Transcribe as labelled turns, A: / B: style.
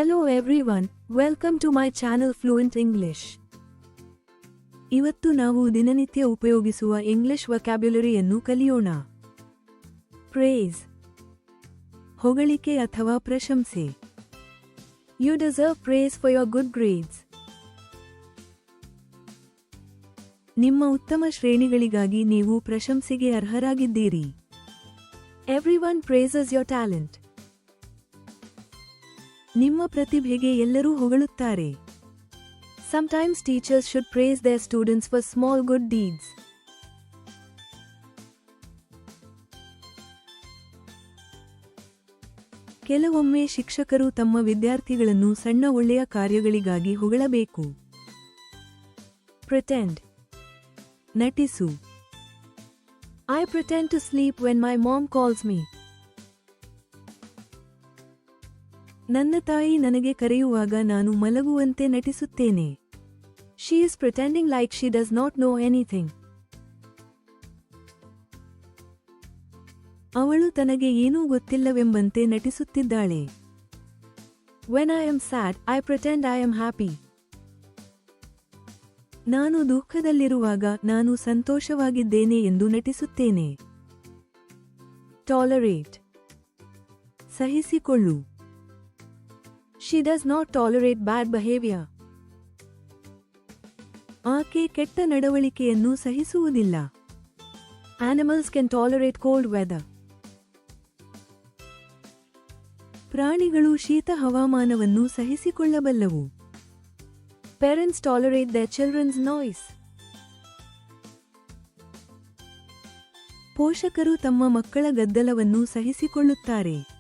A: Hello everyone, welcome to my channel Fluent English. ಇವತ್ತು ನಾವು ದಿನನಿತ್ಯ ಉಪಯೋಗಿಸುವ ಇಂಗ್ಲಿಷ್ ವೊಕ್ಯಾಬ್ಯುಲರಿಯನ್ನು ಕಲಿಯೋಣ. Praise, ಹೊಗಳಿಕೆ ಅಥವಾ ಪ್ರಶಂಸೆ. You deserve praise for your good grades. ನಿಮ್ಮ ಉತ್ತಮ ಶ್ರೇಣಿಗಳಿಗಾಗಿ ನೀವು ಪ್ರಶಂಸೆಗೆ ಅರ್ಹರಾಗಿದ್ದೀರಿ. Everyone praises your talent. ನಿಮ್ಮ ಪ್ರತಿಭೆಗೆ ಎಲ್ಲರೂ ಹೊಗಳುತ್ತಾರೆ. Sometimes teachers should praise their students for small good deeds. ಕೆಲವೊಮ್ಮೆ ಶಿಕ್ಷಕರು ತಮ್ಮ ವಿದ್ಯಾರ್ಥಿಗಳನ್ನು ಸಣ್ಣ ಒಳ್ಳೆಯ ಕಾರ್ಯಗಳಿಗಾಗಿ ಹೊಗಳಬೇಕು. Pretend, ನಟಿಸು. I pretend to sleep when my mom calls me. ನನ್ನ ತಾಯಿ ನನಗೆ ಕರೆಯುವಾಗ ನಾನು ಮಲಗುವಂತೆ ನಟಿಸುತ್ತೇನೆ. She is pretending like she does not know anything. ಅವಳು ತನಗೆ ಏನೂ ಗೊತ್ತಿಲ್ಲವೆಂಬಂತೆ ನಟಿಸುತ್ತಿದ್ದಾಳೆ. When I am sad, I pretend I am happy. ನಾನು ದುಃಖದಲ್ಲಿರುವಾಗ ನಾನು ಸಂತೋಷವಾಗಿದ್ದೇನೆ ಎಂದು ನಟಿಸುತ್ತೇನೆ. Tolerate, ಸಹಿಸಿಕೊಳ್ಳು. She does not tolerate bad behavior. ಆಕೆ ಕೆಟ್ಟ ನಡವಳಿಕೆಯನ್ನು ಸಹಿಸುವುದಿಲ್ಲ. Animals can tolerate cold weather. ಪ್ರಾಣಿಗಳು ಶೀತ ಹವಾಮಾನವನ್ನು ಸಹಿಸಿಕೊಳ್ಳಬಲ್ಲವು. Parents tolerate their children's noise. ಪೋಷಕರು ತಮ್ಮ ಮಕ್ಕಳ ಗದ್ದಲವನ್ನು ಸಹಿಸಿಕೊಳ್ಳುತ್ತಾರೆ.